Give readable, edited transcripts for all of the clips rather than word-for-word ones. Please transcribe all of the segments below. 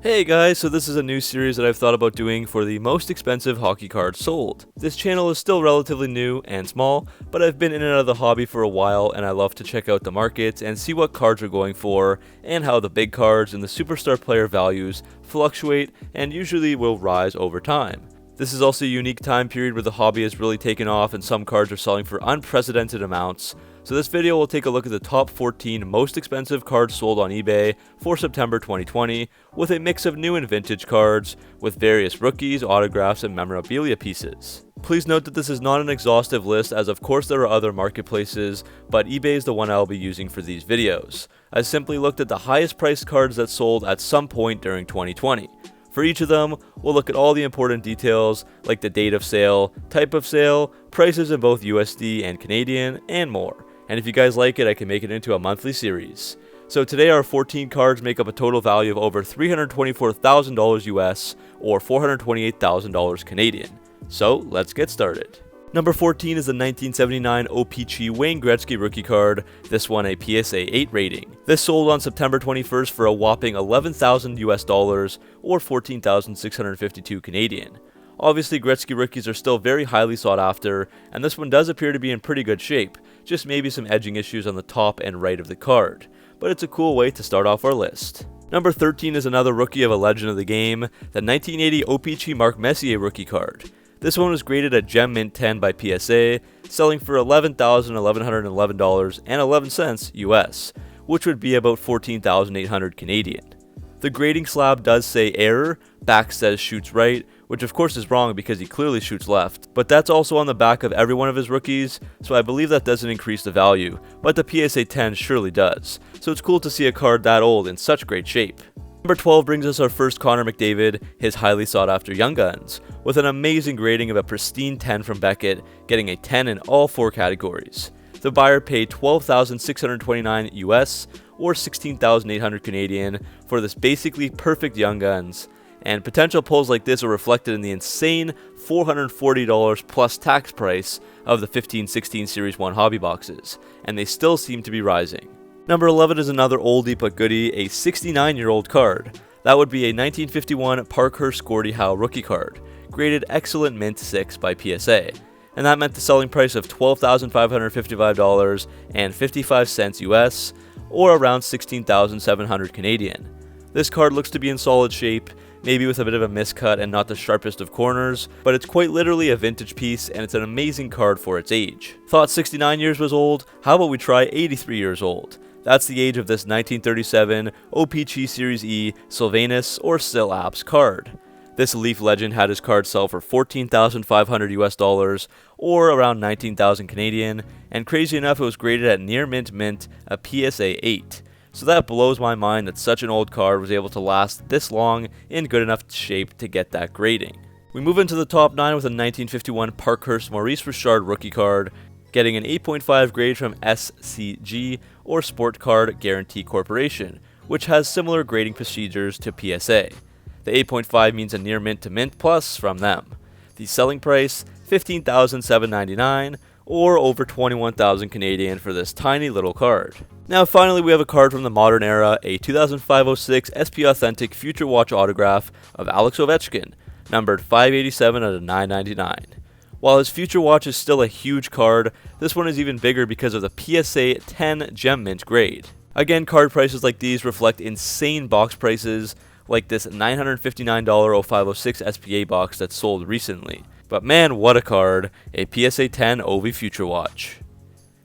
Hey guys, so this is a new series that I've thought about doing for the most expensive hockey cards sold. This channel is still relatively new and small, but I've been in and out of the hobby for a while and I love to check out the markets and see what cards are going for and how the big cards and the superstar player values fluctuate and usually will rise over time. This is also a unique time period where the hobby has really taken off and some cards are selling for unprecedented amounts. So this video will take a look at the top 14 most expensive cards sold on eBay for September 2020 with a mix of new and vintage cards with various rookies, autographs, and memorabilia pieces. Please note that this is not an exhaustive list as of course there are other marketplaces, but eBay is the one I'll be using for these videos. I simply looked at the highest priced cards that sold at some point during 2020. For each of them, we'll look at all the important details like the date of sale, type of sale, prices in both USD and Canadian, and more. And if you guys like it, I can make it into a monthly series. So today our 14 cards make up a total value of over $324,000 US or $428,000 Canadian. So let's get started. Number 14 is the 1979 O-Pee-Chee Wayne Gretzky rookie card, this one a PSA 8 rating. This sold on September 21st for a whopping $11,000 US or 14,652 Canadian. Obviously Gretzky rookies are still very highly sought after, and this one does appear to be in pretty good shape, just maybe some edging issues on the top and right of the card, but it's a cool way to start off our list. Number 13 is another rookie of a legend of the game, the 1980 O-Pee-Chee Messier rookie card. This one was graded at Gem Mint 10 by PSA, selling for $11,111.11 US, which would be about 14,800 Canadian. The grading slab does say error, back says shoots right, which of course is wrong because he clearly shoots left, but that's also on the back of every one of his rookies, so I believe that doesn't increase the value, but the PSA 10 surely does, so it's cool to see a card that old in such great shape. Number 12 brings us our first Connor McDavid, his highly sought after Young Guns, with an amazing grading of a pristine 10 from Beckett, getting a 10 in all 4 categories. The buyer paid $12,629 US or 16,800 Canadian for this basically perfect Young Guns, and potential pulls like this are reflected in the insane $440 plus tax price of the 15-16 Series 1 hobby boxes, and they still seem to be rising. Number 11 is another oldie but goodie, a 69-year-old card. That would be a 1951 Parkhurst Gordie Howe rookie card, graded excellent mint 6 by PSA, and that meant the selling price of $12,555.55 US, or around 16,700 Canadian. This card looks to be in solid shape, maybe with a bit of a miscut and not the sharpest of corners, but it's quite literally a vintage piece and it's an amazing card for its age. Thought 69 years was old? How about we try 83 years old? That's the age of this 1937 O-Pee-Chee Series E Sylvanus or Still Apps card. This Leaf legend had his card sell for $14,500 US or around 19,000 Canadian, and crazy enough it was graded at near mint, a PSA 8. So that blows my mind that such an old card was able to last this long in good enough shape to get that grading. We move into the top 9 with a 1951 Parkhurst Maurice rookie card, getting an 8.5 grade from SCG or Sport Card Guarantee Corporation, which has similar grading procedures to PSA. The 8.5 means a near mint to mint plus from them. The selling price, $15,799 or over 21,000 Canadian for this tiny little card. Now finally we have a card from the modern era, a 2005-06 SP Authentic Future Watch autograph of Alex Ovechkin, numbered 587 out of 999. While his Future Watch is still a huge card, this one is even bigger because of the PSA 10 Gem Mint grade. Again, card prices like these reflect insane box prices, like this $959 0506 SPA box that sold recently. But man, what a card, a PSA 10 OV Future Watch.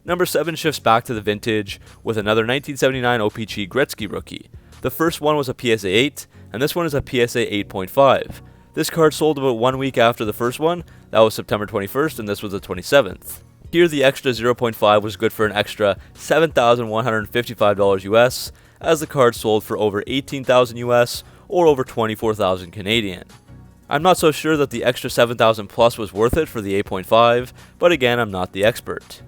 Number 7 shifts back to the vintage with another 1979 O-Pee-Chee Gretzky rookie. The first one was a PSA 8, and this one is a PSA 8.5. This card sold about 1 week after the first one, that was September 21st, and this was the 27th. Here the extra 0.5 was good for an extra $7,155 US, as the card sold for over 18,000 US or over 24,000 Canadian. I'm not so sure that the extra 7,000 plus was worth it for the 8.5, but again I'm not the expert.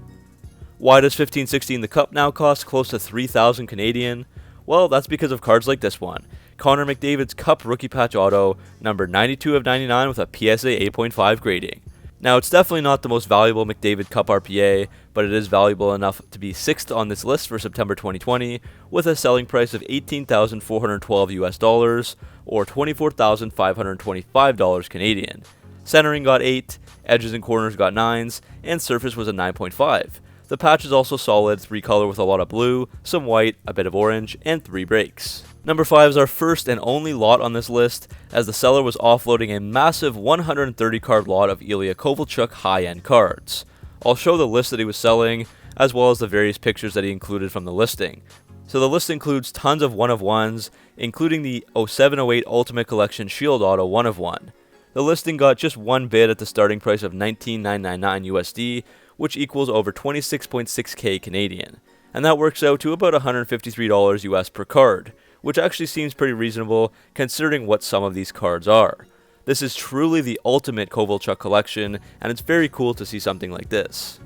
Why does 15-16 the Cup now cost close to 3,000 Canadian? Well, that's because of cards like this one, Connor McDavid's Cup Rookie Patch Auto, numbered 92 of 99 with a PSA 8.5 grading. Now, it's definitely not the most valuable McDavid Cup RPA, but it is valuable enough to be 6th on this list for September 2020, with a selling price of $18,412 US, or $24,525 Canadian. Centering got 8, edges and corners got 9s, and surface was a 9.5. The patch is also solid, 3 color with a lot of blue, some white, a bit of orange, and 3 breaks. Number 5 is our first and only lot on this list, as the seller was offloading a massive 130 card lot of Ilya Kovalchuk high-end cards. I'll show the list that he was selling, as well as the various pictures that he included from the listing. So the list includes tons of 1-of-1s, including the 07-08 Ultimate Collection Shield Auto 1-of-1. The listing got just one bid at the starting price of $19,999 USD, which equals over 26.6k Canadian, and that works out to about $153 US per card, which actually seems pretty reasonable considering what some of these cards are. This is truly the ultimate Kovalchuk collection, and it's very cool to see something like this.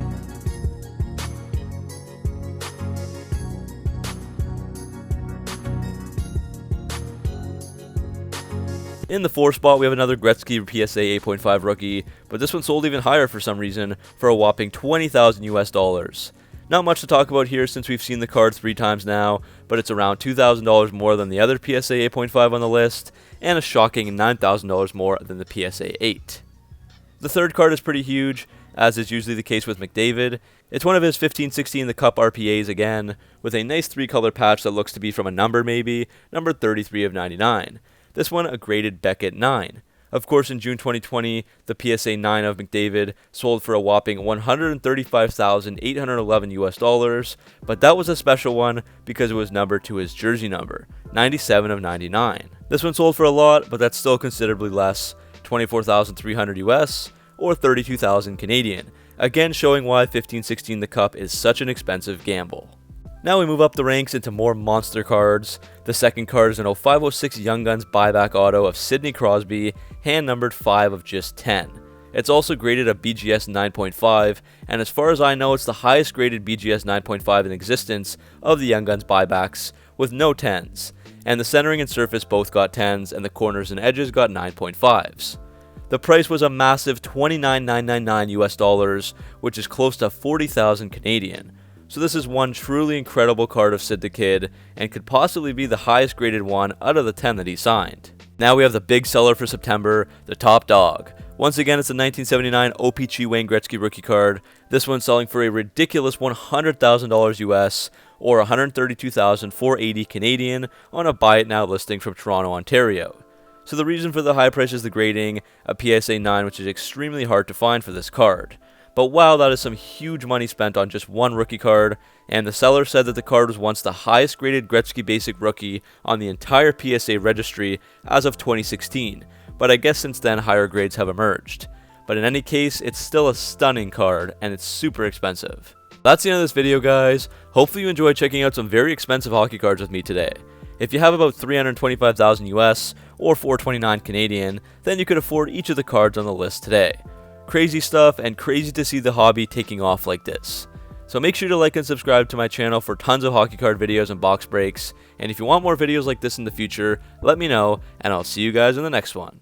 In the 4th spot, we have another Gretzky PSA 8.5 rookie, but this one sold even higher for some reason, for a whopping $20,000 US. Not much to talk about here since we've seen the card 3 times now, but it's around $2,000 more than the other PSA 8.5 on the list, and a shocking $9,000 more than the PSA 8. The 3rd card is pretty huge, as is usually the case with McDavid. It's one of his 15-16 The Cup RPAs again, with a nice 3-color patch that looks to be from a number maybe, number 33 of 99. This one a graded Beckett 9. Of course, in June 2020, the PSA 9 of McDavid sold for a whopping $135,811 US, but that was a special one because it was numbered to his jersey number, 97 of 99. This one sold for a lot, but that's still considerably less, $24,300 US or $32,000 Canadian, again showing why 15-16 The Cup is such an expensive gamble. Now we move up the ranks into more monster cards. The second card is an 0506 Young Guns buyback auto of Sidney Crosby, hand numbered 5 of just 10. It's also graded a BGS 9.5, and as far as I know, it's the highest graded BGS 9.5 in existence of the Young Guns buybacks, with no 10s. And the centering and surface both got 10s, and the corners and edges got 9.5s. The price was a massive $29,999 US, which is close to 40,000 Canadian. So this is one truly incredible card of Sid the Kid, and could possibly be the highest graded one out of the 10 that he signed. Now we have the big seller for September, the top dog. Once again, it's the 1979 O-Pee-Chee Wayne Gretzky rookie card. This one's selling for a ridiculous $100,000 US, or 132,480 Canadian, on a buy it now listing from Toronto, Ontario. So the reason for the high price is the grading, a PSA 9, which is extremely hard to find for this card. But wow, that is some huge money spent on just one rookie card, and the seller said that the card was once the highest graded Gretzky basic rookie on the entire PSA registry as of 2016, but I guess since then higher grades have emerged. But in any case, it's still a stunning card, and it's super expensive. That's the end of this video, guys. Hopefully you enjoyed checking out some very expensive hockey cards with me today. If you have about 325,000 US or 429 Canadian, then you could afford each of the cards on the list today. Crazy stuff, and crazy to see the hobby taking off like this. So make sure to like and subscribe to my channel for tons of hockey card videos and box breaks, and if you want more videos like this in the future, let me know, and I'll see you guys in the next one.